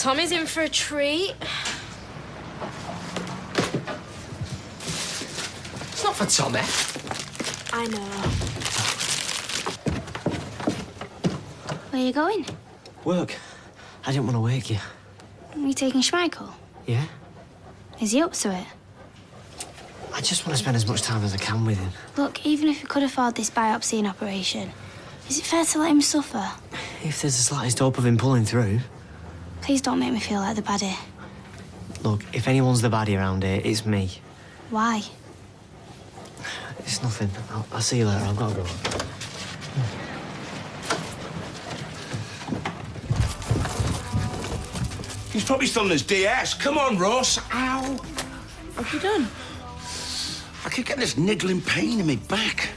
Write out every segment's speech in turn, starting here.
Tommy's in for a treat. It's not for Tommy. I know. Where are you going? Work. I didn't want to wake you. Are you taking Schmeichel? Yeah? Is he up to it? I just want to spend as much time as I can with him. Look, even if we could afford this biopsy and operation, is it fair to let him suffer? If there's the slightest hope of him pulling through. Please don't make me feel like the baddie. Look, if anyone's the baddie around here, it's me. Why? It's nothing. I'll see you later. I've got to go. He's probably still on his DS. Come on, Ross. Ow. What have you done? I keep getting this niggling pain in my back.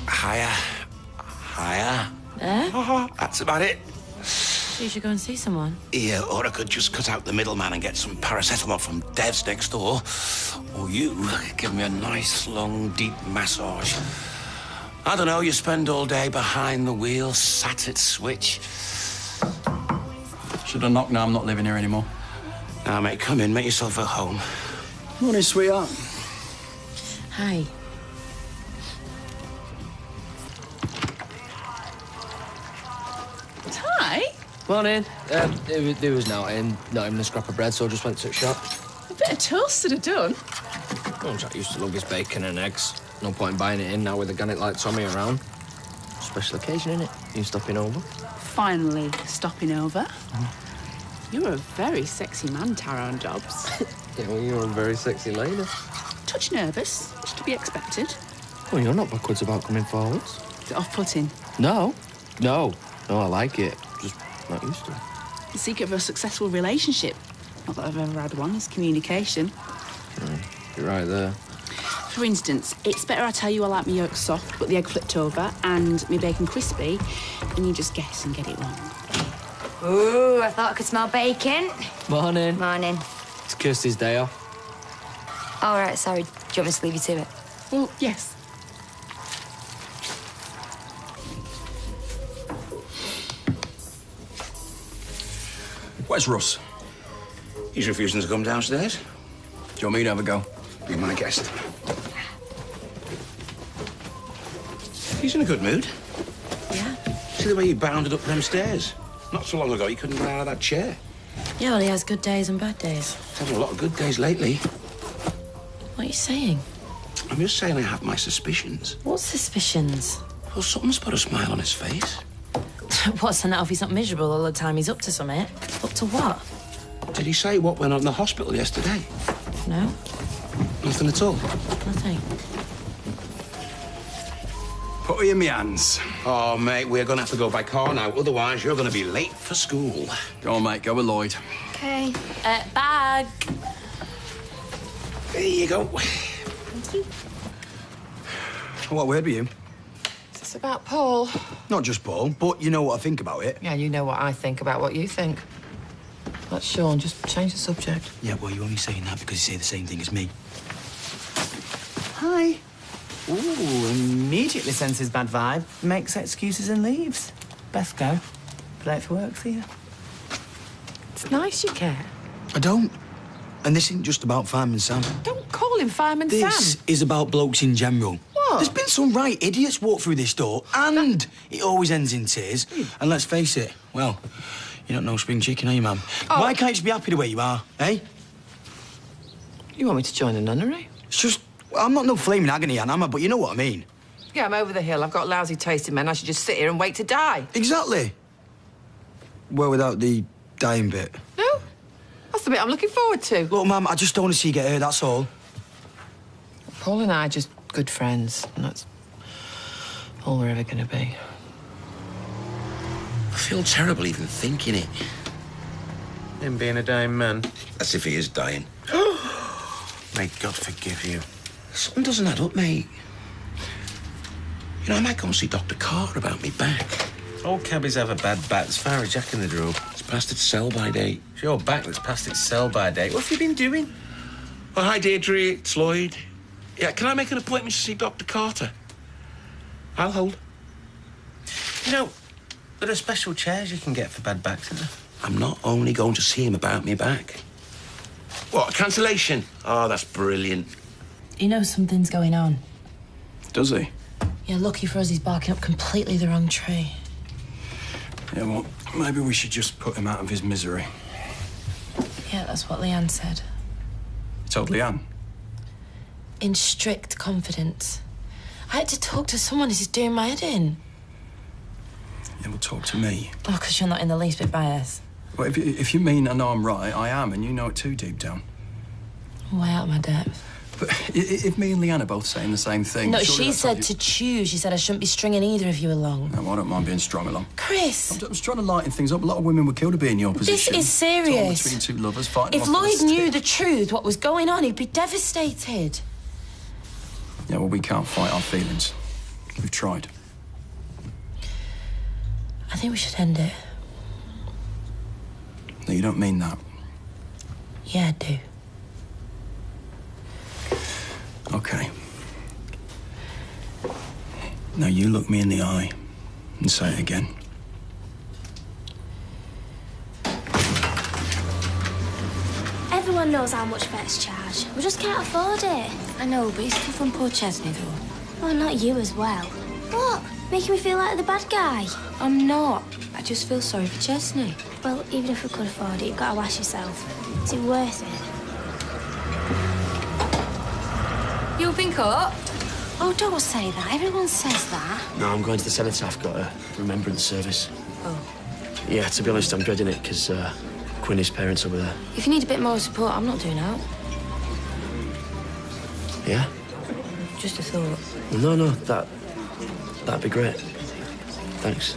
Higher. Higher. There? That's about it. You should go and see someone. Yeah, or I could just cut out the middleman and get some paracetamol from Dev's next door. Or you give me a nice, long, deep massage. I don't know, you spend all day behind the wheel, sat at switch. Should have knocked now. I'm not living here anymore. Now, mate, come in, make yourself at home. Morning, sweetheart. Hi. Hi. Morning. There was not even a scrap of bread, so I just went to the shop. A bit of toast would have done. Oh, Jack used to love his bacon and eggs. No point in buying it in now with a gannet like Tommy around. Special occasion, innit? You stopping over? Finally stopping over. You're a very sexy man, Tyrone Dobbs. Yeah, well, you're a very sexy lady. Touch nervous, which to be expected. Well, you're not backwards about coming forwards. Is it off-putting? No, I like it. Just not used to it. The secret of a successful relationship, not that I've ever had one, is communication. You're right there. For instance, it's better I tell you I like my yolk soft, but the egg flipped over, and my bacon crispy, and you just guess and get it wrong. Ooh, I thought I could smell bacon. Morning. Morning. It's Kirsty's day off. All right, sorry. Do you want me to leave you to it? Well, yes. Where's Russ? He's refusing to come downstairs. Do you want me to have a go? Be my guest. He's in a good mood. Yeah. See the way he bounded up them stairs? Not so long ago, he couldn't get out of that chair. Yeah, well, he has good days and bad days. He's having a lot of good days lately. What are you saying? I'm just saying I have my suspicions. What suspicions? Well, something's put a smile on his face. What's that if he's not miserable all the time? He's up to something. Up to what? Did he say what went on in the hospital yesterday? No. Nothing at all? Nothing. Put it in my hands. Oh, mate, we're going to have to go by car now. Otherwise, you're going to be late for school. Go on, mate. Go with Lloyd. Okay. Bag. There you go. Thank you. What word were you? It's about Paul. Not just Paul, but you know what I think about it. Yeah, you know what I think about what you think. That's Sean. Just change the subject. Yeah, well, you're only saying that because you say the same thing as me. Hi. Ooh, immediately senses bad vibe, makes excuses and leaves. Beth, go. Late for work for you. It's nice you care. I don't. And this isn't just about Fireman Sam. Don't call him Fireman Sam. This is about blokes in general. What? There's been some right idiots walk through this door, and it always ends in tears. And let's face it, well, you don't know spring chicken, are you, ma'am? Oh. Why can't you just be happy the way you are, eh? You want me to join the nunnery? It's just, I'm not no flaming agony, Anne, am I? But you know what I mean. Yeah, I'm over the hill. I've got lousy taste in men. I should just sit here and wait to die. Exactly. Well, without the dying bit. No? That's the bit I'm looking forward to. Look, ma'am, I just don't want to see you get hurt, that's all. Paul and I are just good friends, and that's all we're ever going to be. I feel terrible even thinking it. Him being a dying man. As if he is dying. May God forgive you. Something doesn't add up, mate. You know, I might go and see Dr. Carter about me back. All cabbies have a bad back. There's fire jack in the drawer. It's past its sell-by date. It's your back that's past its sell-by date. What have you been doing? Oh, hi, Deirdre. It's Lloyd. Yeah, can I make an appointment to see Dr. Carter? I'll hold. You know, there are special chairs you can get for bad backs, isn't there? I'm not only going to see him about me back. What, a cancellation? Oh, that's brilliant. He knows something's going on. Does he? Yeah, lucky for us, he's barking up completely the wrong tree. Yeah, well, maybe we should just put him out of his misery. Yeah, that's what Leanne said. You told Leanne? In strict confidence. I had to talk to someone. This is doing my head in. Yeah, well, talk to me. Oh, because you're not in the least bit biased. Well, if you mean I know I'm right, I am, and you know it too deep down. Way out of my depth. But if me and Leanne are both saying the same thing... No, surely she that's said obvious. to choose. She said I shouldn't be stringing either of you along. No, I don't mind being strung along. Chris! I'm just trying to lighten things up. A lot of women would kill to be in your position. This is serious. Torn between two lovers fighting If off with a Lloyd stick. knew the truth, what was going on, he'd be devastated. Yeah, well, we can't fight our feelings. We've tried. I think we should end it. No, you don't mean that. Yeah, I do. Okay. Now you look me in the eye and say it again. Everyone knows how much vets charge. We just can't afford it. I know, but it's tough on poor Chesney, though. Well, not you as well. What? Making me feel like the bad guy? I'm not. I just feel sorry for Chesney. Well, even if we could afford it, you've got to ask yourself, is it worth it? You've been caught? Oh, don't say that. Everyone says that. No, I'm going to the cenotaph. Got a remembrance service. Oh. Yeah, to be honest, I'm dreading it because Quinny's parents over there. If you need a bit more support, I'm not doing out. Yeah? Just a thought. Well, no, that'd be great. Thanks.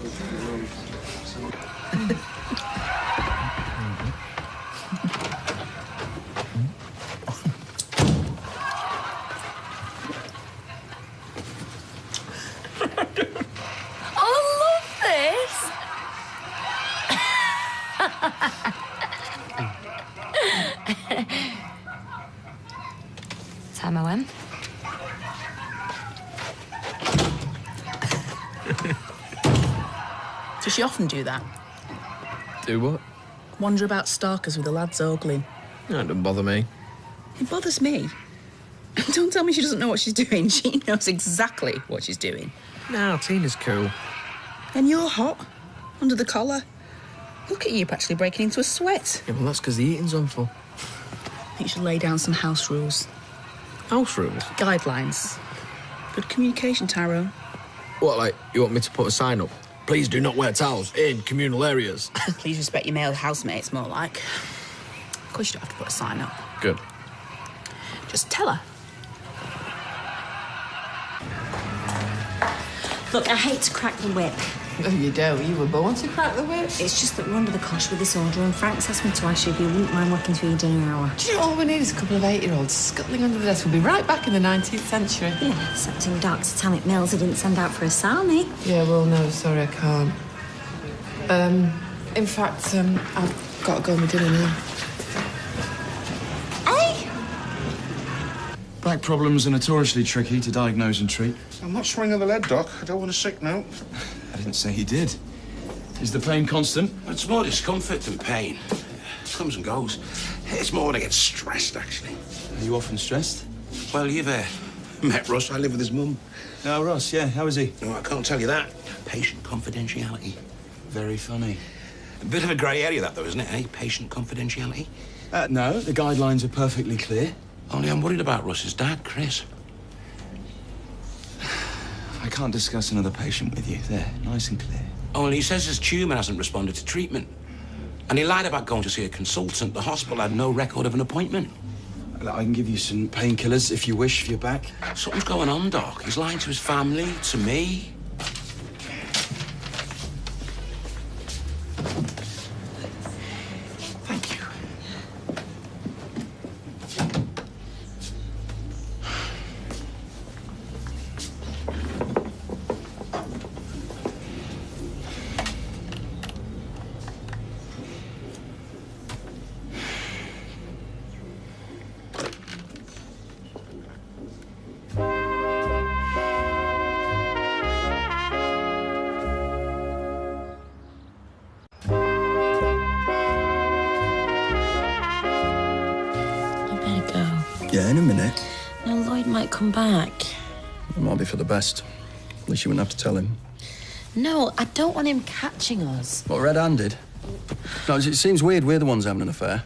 Time I went. Does she often do that? Do what? Wander about Starkers with the lads ogling? No, it doesn't bother me. It bothers me. Don't tell me she doesn't know what she's doing. She knows exactly what she's doing. No, Tina's cool. And you're hot, under the collar. Look at you practically breaking into a sweat. Yeah, well, that's because the eating's on full. I think you should lay down some house rules. House rules? Guidelines. Good communication, Tyrone. What, like, you want me to put a sign up? Please do not wear towels in communal areas. Please respect your male housemates, more like. Of course you don't have to put a sign up. Good. Just tell her. Look, I hate to crack the whip. No, you don't. You were born to crack the whip. It's just that we're under the cosh with this order, and Frank's asked me to ask you if you wouldn't mind working through your dinner hour. Do you know all we need is a couple of 8-year-olds scuttling under the desk? We'll be right back in the 19th century. Yeah, except in dark satanic mills he didn't send out for a salmi. Yeah, well, no, sorry, I can't. In fact, I've got to go on my dinner now. Hey! Back problems are notoriously tricky to diagnose and treat. I'm not swinging the lead, Doc. I don't want a sick note. I didn't say he did. Is the pain constant? It's more discomfort than pain. It comes and goes. It's more when I get stressed, actually. Are you often stressed? Well, you've met Russ. I live with his mum. Oh, Ross, yeah. How is he? No, I can't tell you that. Patient confidentiality. Very funny. A bit of a grey area, that, though, isn't it, eh? Patient confidentiality. No, the guidelines are perfectly clear. Only I'm worried about Russ's dad, Chris. I can't discuss another patient with you. There, nice and clear. Only he says his tumour hasn't responded to treatment. And he lied about going to see a consultant. The hospital had no record of an appointment. I can give you some painkillers if you wish for your back. Something's going on, Doc. He's lying to his family, to me. Thank you. Yeah, in a minute. Now, Lloyd might come back. It might be for the best. At least you wouldn't have to tell him. No, I don't want him catching us. What, red-handed? No, it seems weird we're the ones having an affair.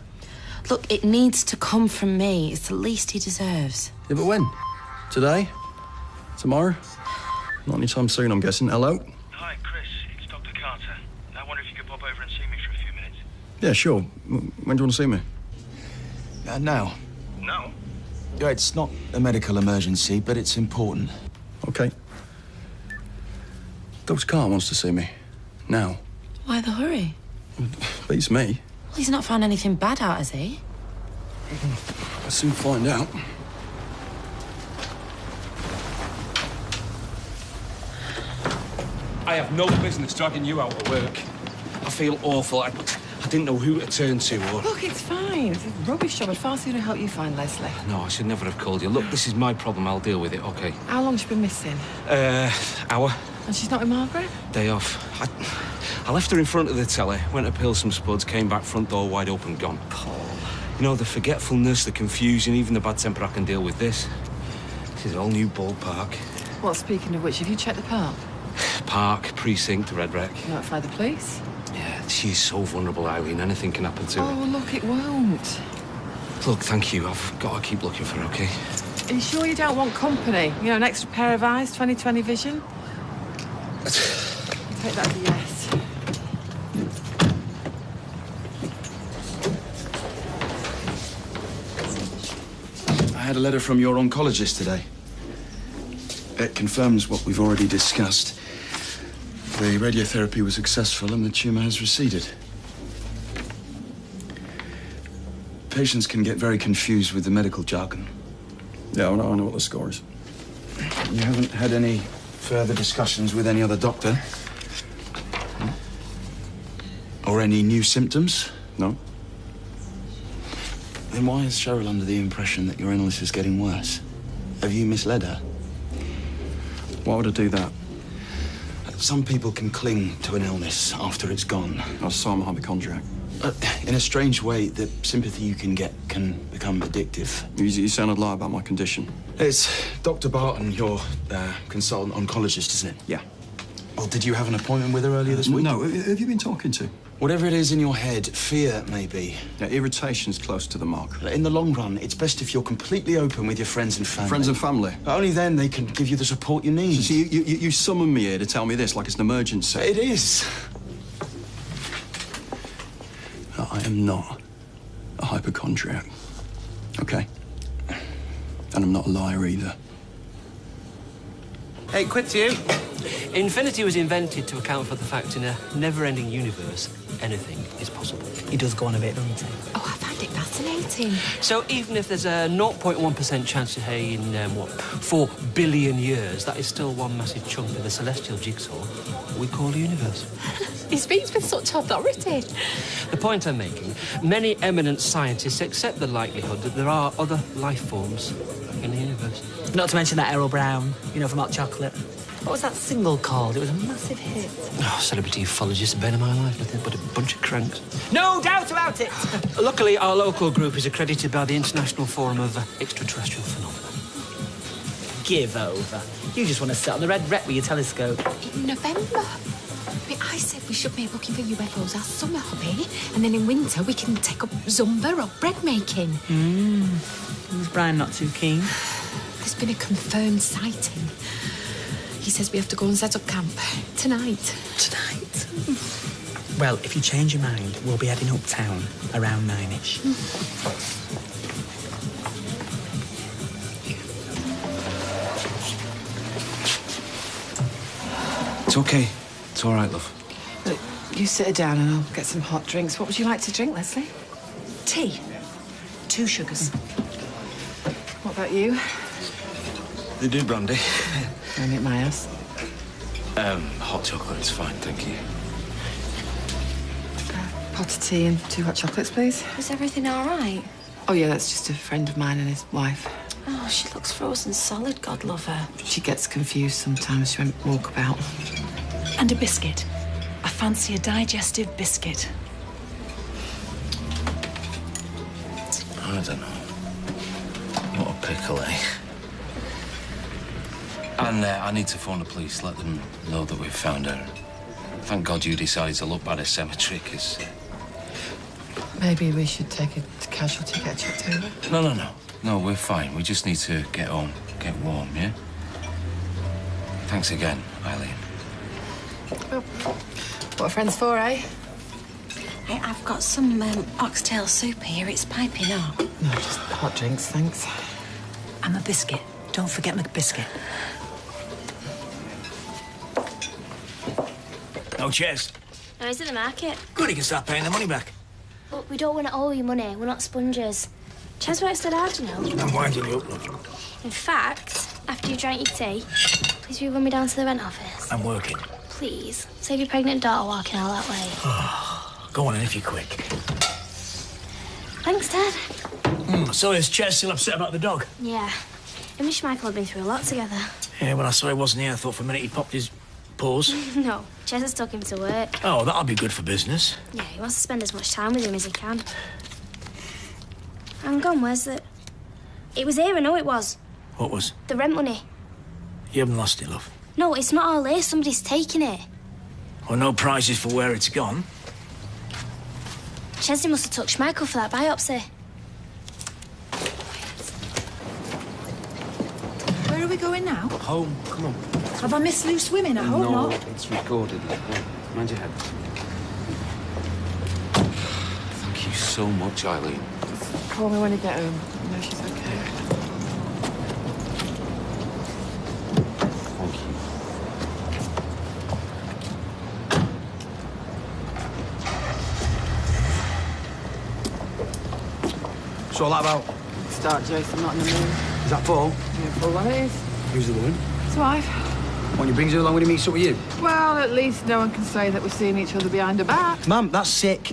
Look, it needs to come from me. It's the least he deserves. Yeah, but when? Today? Tomorrow? Not anytime soon, I'm guessing. Hello? Hi, Chris. It's Dr. Carter. I wonder if you could pop over and see me for a few minutes. Yeah, sure. When do you want to see me? No? Now. Yeah, it's not a medical emergency, but it's important. OK. Dr. Carter wants to see me. Now. Why the hurry? Beats me. Well, he's not found anything bad out, has he? I'll soon find out. I have no business dragging you out of work. I feel awful. I didn't know who to turn to or... Look, it's fine. It's a rubbish job. I'd far sooner help you find Leslie. No, I should never have called you. Look, this is my problem. I'll deal with it, OK? How long's she been missing? Hour. And she's not with Margaret? Day off. I left her in front of the telly, went to peel some spuds, came back, front door wide open, gone. Paul. You know, the forgetfulness, the confusion, even the bad temper, I can deal with this. This is a whole new ballpark. Well, speaking of which, have you checked the park? Park, precinct, red wreck. Notify the police? Yeah, she's so vulnerable, Eileen. Anything can happen to her. Oh, look, it won't. Look, thank you. I've got to keep looking for her, OK? Are you sure you don't want company? You know, an extra pair of eyes, 20/20 vision? I'll take that as a yes. I had a letter from your oncologist today. It confirms what we've already discussed. The radiotherapy was successful and the tumour has receded. Patients can get very confused with the medical jargon. Yeah, I know what the score is. You haven't had any further discussions with any other doctor? Or any new symptoms? No. Then why is Cheryl under the impression that your illness is getting worse? Have you misled her? Why would I do that? Some people can cling to an illness after it's gone. Oh, so I'm a hypochondriac. In a strange way, the sympathy you can get can become addictive. You sounded lie about my condition. It's Dr. Barton, your consultant oncologist, isn't it? Yeah. Well, did you have an appointment with her earlier this week? No. Who have you been talking to? Whatever it is in your head, fear, maybe. Yeah, irritation's close to the mark. In the long run, it's best if you're completely open with your friends and family. Friends and family? Only then they can give you the support you need. So you summon me here to tell me this like it's an emergency? It is. I am not a hypochondriac, OK? And I'm not a liar either. Hey, quick to you. Infinity was invented to account for the fact in a never-ending universe, anything is possible. He does go on a bit, doesn't he? Oh, I find it fascinating. So even if there's a 0.1% chance to hey in, 4 billion years, that is still one massive chunk of the celestial jigsaw we call the universe. He speaks with such authority. The point I'm making, many eminent scientists accept the likelihood that there are other life forms in the universe. Not to mention that Errol Brown, you know, from Hot Chocolate. What was that single called? It was a massive hit. Oh, celebrity ufologist, bane of my life, nothing but a bunch of cranks. No doubt about it! Luckily, our local group is accredited by the International Forum of Extraterrestrial Phenomena. Give over. You just want to sit on the red wreck with your telescope. In November. I said we should be looking for UFOs our summer hobby, and then in winter we can take up Zumba or bread making. Was Brian not too keen? There's been a confirmed sighting. He says we have to go and set up camp tonight. Tonight? Well, if you change your mind, we'll be heading uptown around 9-ish. It's OK. It's all right, love. Look, you sit her down and I'll get some hot drinks. What would you like to drink, Leslie? Tea. 2 sugars. What about you? They do brandy. Only at my house. Hot chocolate is fine, thank you. Pot of tea and 2 hot chocolates, please. Is everything all right? Oh, yeah, that's just a friend of mine and his wife. Oh, she looks frozen solid, God love her. She gets confused sometimes. She won't walk about. And a biscuit. I fancy a digestive biscuit. I don't know. What Typical, eh? And I need to phone the police, let them know that we've found her. Thank God you decided to look by the cemetery, because... Maybe we should take a casualty, get checked over. No. No, we're fine. We just need to get home, get warm, yeah? Thanks again, Eileen. Well, what are friends for, eh? Hey, I've got some oxtail soup here. It's piping hot. No, just hot drinks, thanks. And a biscuit. Don't forget my biscuit. No chairs. No, he's at the market. Good, you can start paying the money back. But we don't want to owe you money. We're not sponges. Ches works dead hard, you know. I'm winding you up, love. In fact, after you drank your tea, please will you run me down to the rent office? I'm working. Please. Save your pregnant daughter walking all that way. Oh, go on then if you're quick. Thanks, Dad. So is Ches still upset about the dog? Yeah. Him and Schmeichel have been through a lot together. Yeah, when I saw he wasn't here, I thought for a minute he popped his paws. No, Ches has took him to work. Oh, that'll be good for business. Yeah, he wants to spend as much time with him as he can. Hang on, where's the... It was here, I know it was. What was? The rent money. You haven't lost it, love. No, it's not all here. Somebody's taking it. Well, no prizes for where it's gone. Chesney must have took Schmeichel for that biopsy. Where are we going now? Home, come on. Have I missed loose women? I hope No, not. it's recorded. Mind your head. Thank you so much, Eileen. Call me when you get home. I know she's okay. Thank you. What's all that about? Start, Jason, not in the mood. Is that Paul? Yeah, Paul, that is. Who's the woman? His wife. When he brings her along when he meets up with you? Well, at least no one can say that we're seeing each other behind her back. Mum, that's sick.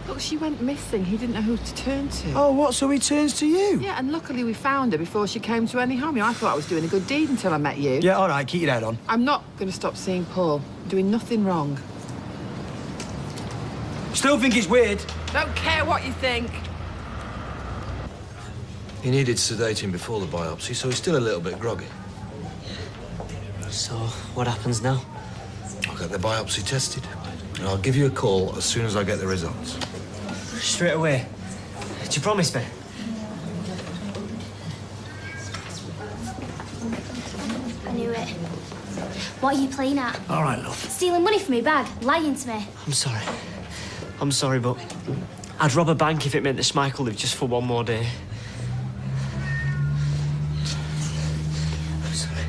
Look, she went missing. He didn't know who to turn to. Oh, what? So he turns to you? Yeah, and luckily we found her before she came to any harm. You know, I thought I was doing a good deed until I met you. Yeah, all right, keep your head on. I'm not going to stop seeing Paul. I'm doing nothing wrong. Still think it's weird? Don't care what you think. He needed sedating before the biopsy, so he's still a little bit groggy. So, what happens now? I'll get the biopsy tested, and I'll give you a call as soon as I get the results. Straight away. Do you promise me? I knew it. What are you playing at? All right, love. Stealing money from my bag, lying to me. I'm sorry, but I'd rob a bank if it meant that Schmeichel lived just for one more day. I'm sorry.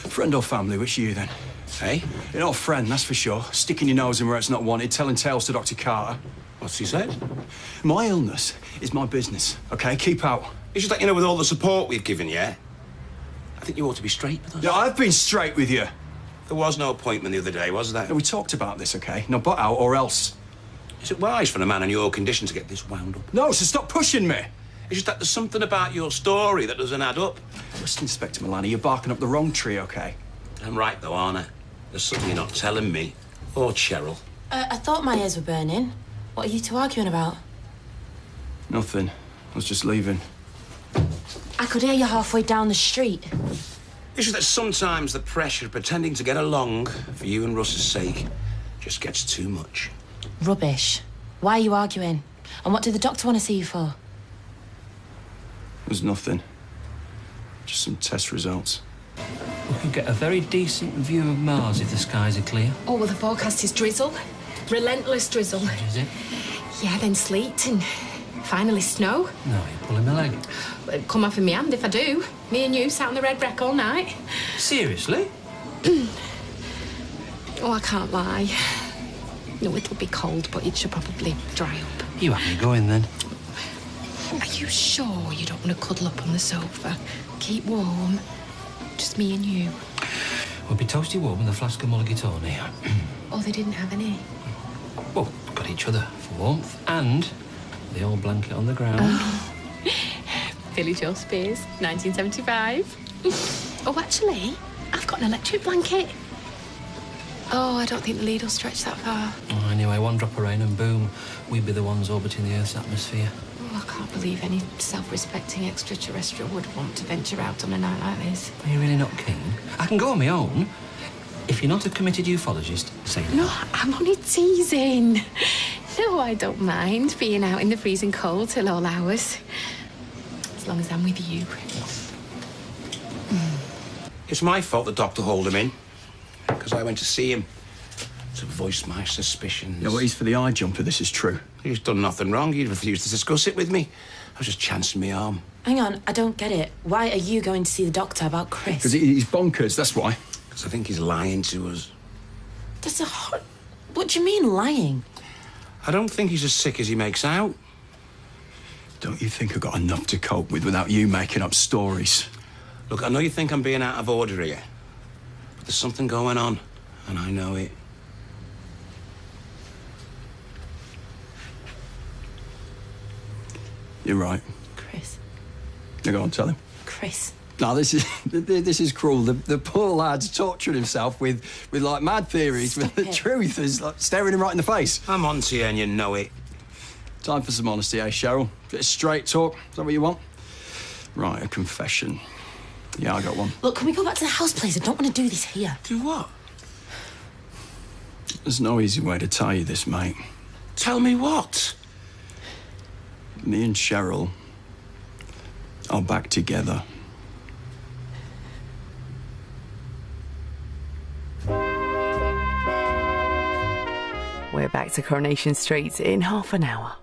Friend or family, which are you then? Hey? You're not a friend, that's for sure. Sticking your nose in where it's not wanted, telling tales to Dr. Carter. What's he said? My illness is my business, OK? Keep out. It's just that, you know, with all the support we've given you, I think you ought to be straight with us. Yeah, I've been straight with you. There was no appointment the other day, was there? No, we talked about this, OK? Now, butt out or else. Is it wise for a man in your condition to get this wound up? No, so stop pushing me. It's just that there's something about your story that doesn't add up. Listen, Inspector Milani, you're barking up the wrong tree, OK? I'm right, though, aren't I? There's something you're not telling me. Or Cheryl. I thought my ears were burning. What are you two arguing about? Nothing. I was just leaving. I could hear you halfway down the street. It's just that sometimes the pressure of pretending to get along for you and Russ's sake just gets too much. Rubbish. Why are you arguing? And what did the doctor want to see you for? There's nothing. Just some test results. We could get a very decent view of Mars if the skies are clear. Oh, well, the forecast is drizzle. Relentless drizzle. Is it? Yeah, then sleet and finally snow. No, you're pulling my leg. Well, it'd come off in my hand if I do. Me and you sat on the red wreck all night. Seriously? Oh, I can't lie. No, it'll be cold, but it should probably dry up. You have me going then. Are you sure you don't want to cuddle up on the sofa? Keep warm. Just me and you. We'll be toasty warm with a flask of mulligatawny. Oh, they didn't have any. Well, we've got each other for warmth and the old blanket on the ground. Oh. Billy Joe Spears, 1975. Oh, actually, I've got an electric blanket. Oh, I don't think the lead will stretch that far. Oh, anyway, one drop of rain and boom, we'd be the ones orbiting the Earth's atmosphere. Oh, I can't believe any self-respecting extraterrestrial would want to venture out on a night like this. Are you really not keen? I can go on my own. If you're not a committed ufologist, say no. No, I'm only teasing. No, I don't mind being out in the freezing cold till all hours. As long as I'm with you. It's my fault the doctor hauled him in. Because I went to see him to voice my suspicions. Yeah, well, he's for the eye jumper, this is true. He's done nothing wrong. He refused to discuss it with me. I was just chancing my arm. Hang on, I don't get it. Why are you going to see the doctor about Chris? Because he's bonkers, that's why. Because I think he's lying to us. That's What do you mean, lying? I don't think he's as sick as he makes out. Don't you think I've got enough to cope with without you making up stories? Look, I know you think I'm being out of order here. But there's something going on, and I know it. You're right. Chris. Now go on, tell him. Chris. No, this is cruel. The poor lad's torturing himself with like mad theories, when the truth is like staring him right in the face. I'm on to you and you know it. Time for some honesty, eh, Cheryl? Bit of straight talk. Is that what you want? Right, a confession. Yeah, I got one. Look, can we go back to the house, please? I don't want to do this here. Do what? There's no easy way to tell you this, mate. Tell me what? Me and Cheryl are back together. We're back to Coronation Street in half an hour.